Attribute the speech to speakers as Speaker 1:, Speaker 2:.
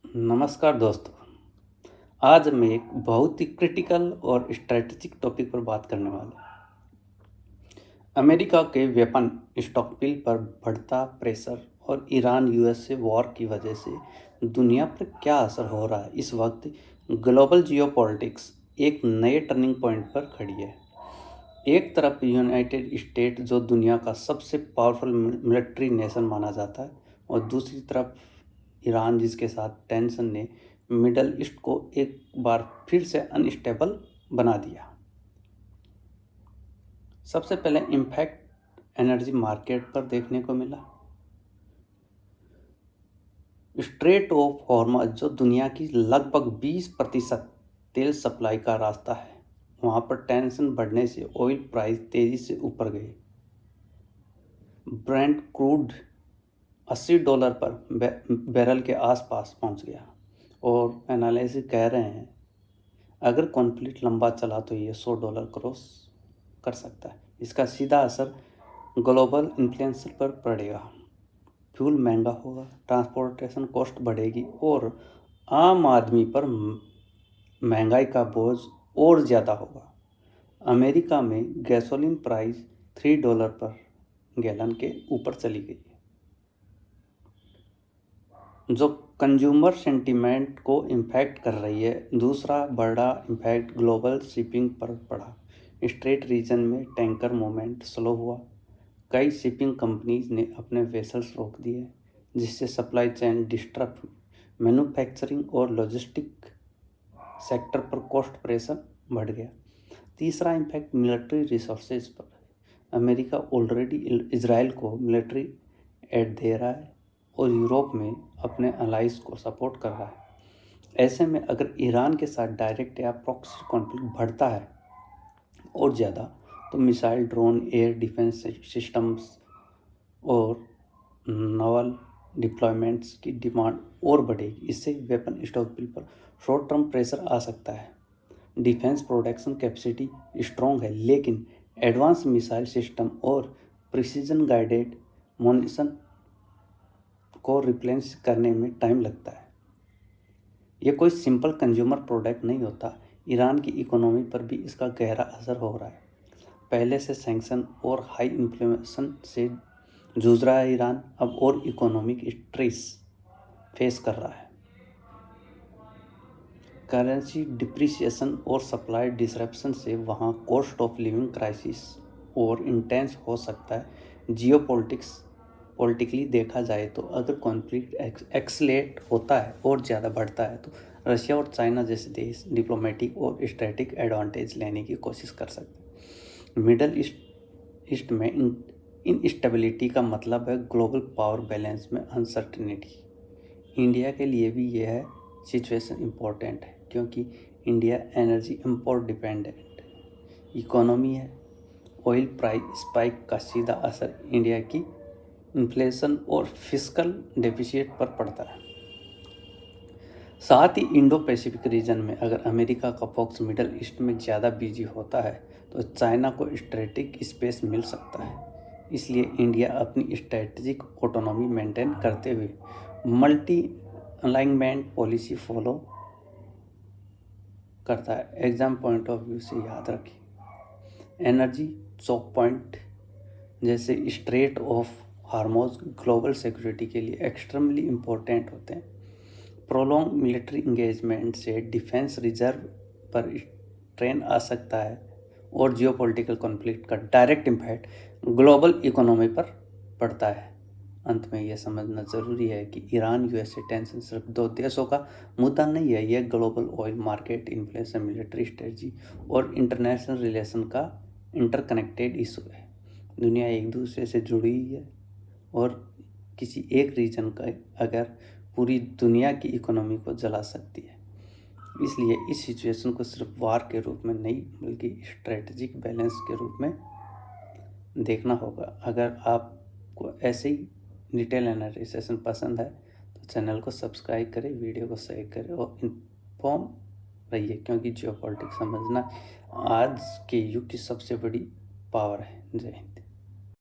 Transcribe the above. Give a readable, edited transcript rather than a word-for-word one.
Speaker 1: नमस्कार दोस्तों। आज हम एक बहुत ही क्रिटिकल और स्ट्रेटेजिक टॉपिक पर बात करने वाले हैं। अमेरिका के वेपन स्टॉकपिल पर बढ़ता प्रेशर और ईरान यूएस से वॉर की वजह से दुनिया पर क्या असर हो रहा है। इस वक्त ग्लोबल जियोपॉलिटिक्स एक नए टर्निंग पॉइंट पर खड़ी है। एक तरफ यूनाइटेड स्टेट जो दुनिया का सबसे पावरफुल मिलिट्री नेशन माना जाता है, और दूसरी तरफ ईरान जिसके साथ टेंशन ने मिडल ईस्ट को एक बार फिर से अनस्टेबल बना दिया। सबसे पहले इम्पैक्ट एनर्जी मार्केट पर देखने को मिला। स्ट्रेट ऑफ हॉर्मज जो दुनिया की लगभग 20% तेल सप्लाई का रास्ता है, वहाँ पर टेंशन बढ़ने से ऑयल प्राइस तेज़ी से ऊपर गए। ब्रेंट क्रूड $80 पर बैरल के आसपास पहुंच गया, और एनालिस्ट कह रहे हैं अगर कॉन्फ्लिक्ट लंबा चला तो ये $100 क्रॉस कर सकता है। इसका सीधा असर ग्लोबल इन्फ्लेशन पर पड़ेगा। फ्यूल महंगा होगा, ट्रांसपोर्टेशन कॉस्ट बढ़ेगी, और आम आदमी पर महंगाई का बोझ और ज़्यादा होगा। अमेरिका में गैसोलीन प्राइस $3 पर गैलन के ऊपर चली गई, जो कंज्यूमर सेंटीमेंट को इम्पैक्ट कर रही है। दूसरा बड़ा इम्पैक्ट ग्लोबल शिपिंग पर पड़ा। स्ट्रेट रीजन में टैंकर मूवमेंट स्लो हुआ। कई शिपिंग कंपनीज ने अपने वेसल्स रोक दिए, जिससे सप्लाई चेन डिस्टर्ब हुई। मैन्युफैक्चरिंग और लॉजिस्टिक सेक्टर पर कॉस्ट प्रेशर बढ़ गया। तीसरा इम्पैक्ट मिलिट्री रिसोर्सेज पर। अमेरिका ऑलरेडी इजराइल को मिलिट्री एड दे रहा है और यूरोप में अपने अलाइज को सपोर्ट कर रहा है। ऐसे में अगर ईरान के साथ डायरेक्ट या प्रॉक्सी कॉन्फ्लिक्ट बढ़ता है और ज़्यादा, तो missile, drone, air defence systems और नवल डिप्लॉयमेंट्स की डिमांड और बढ़ेगी। इससे वेपन स्टॉकपिल पर शॉर्ट टर्म प्रेशर आ सकता है। डिफेंस प्रोडक्शन कैपेसिटी स्ट्रॉन्ग है, लेकिन एडवांस मिसाइल सिस्टम और प्रिसीजन गाइडेड मुनिशन को रिप्लेस करने में टाइम लगता है। ये कोई सिंपल कंज्यूमर प्रोडक्ट नहीं होता। ईरान की इकोनॉमी पर भी इसका गहरा असर हो रहा है। पहले से सैंक्शन और हाई इन्फ्लेशन से जूझ रहा है ईरान, अब और इकोनॉमिक स्ट्रेस फेस कर रहा है। करेंसी डिप्रिसिएशन और सप्लाई डिसरप्शन से वहाँ कॉस्ट ऑफ लिविंग क्राइसिस और इंटेंस हो सकता है। पॉलिटिकली देखा जाए तो अगर कॉन्फ्लिक्ट एक्सलेट होता है और ज़्यादा बढ़ता है, तो रशिया और चाइना जैसे देश डिप्लोमेटिक और स्ट्रेटेजिक एडवांटेज लेने की कोशिश कर सकते हैं। मिडल ईस्ट में इनस्टेबिलिटी का मतलब है ग्लोबल पावर बैलेंस में अनसर्टेनिटी। इंडिया के लिए भी यह सिचुएशन इम्पोर्टेंट है, क्योंकि India energy import dependent economy है। ऑयल प्राइस स्पाइक का सीधा असर इंडिया की इन्फ्लेशन और फिस्कल डेफिसिट पर पड़ता है। साथ ही इंडो पैसिफिक रीजन में अगर अमेरिका का फोकस मिडल ईस्ट में ज़्यादा बिजी होता है, तो चाइना को स्ट्रेटेजिक स्पेस मिल सकता है। इसलिए इंडिया अपनी स्ट्रेटेजिक ऑटोनॉमी मेंटेन करते हुए मल्टी अलाइनमेंट पॉलिसी फॉलो करता है। एग्जाम पॉइंट ऑफ व्यू से याद रखिए, एनर्जी चौक पॉइंट जैसे स्ट्रेट ऑफ हार्मोज ग्लोबल सिक्योरिटी के लिए एक्सट्रीमली इम्पोर्टेंट होते हैं। प्रोलॉन्ग मिलिट्री इंगेजमेंट से डिफेंस रिजर्व पर स्ट्रेन आ सकता है, और जियोपॉलिटिकल कॉन्फ्लिक्ट का डायरेक्ट इम्पैक्ट ग्लोबल इकोनॉमी पर पड़ता है। अंत में यह समझना ज़रूरी है कि ईरान यूएसए टेंशन सिर्फ दो देशों का मुद्दा नहीं है। यह global oil market, inflation, military strategy और इंटरनेशनल रिलेशन का इंटरकनेक्टेड इशू है। दुनिया एक दूसरे से जुड़ी हुई है, और किसी एक रीजन का अगर पूरी दुनिया की इकोनॉमी को जला सकती है। इसलिए इस सिचुएशन को सिर्फ वार के रूप में नहीं, बल्कि स्ट्रेटजिक बैलेंस के रूप में देखना होगा। अगर आपको ऐसे ही डिटेल एनालिसिस पसंद है, तो चैनल को सब्सक्राइब करें, वीडियो को शेयर करें और इन्फॉर्म रहिए, क्योंकि जियोपॉलिटिक्स समझना आज के युग की सबसे बड़ी पावर है। जय हिंद।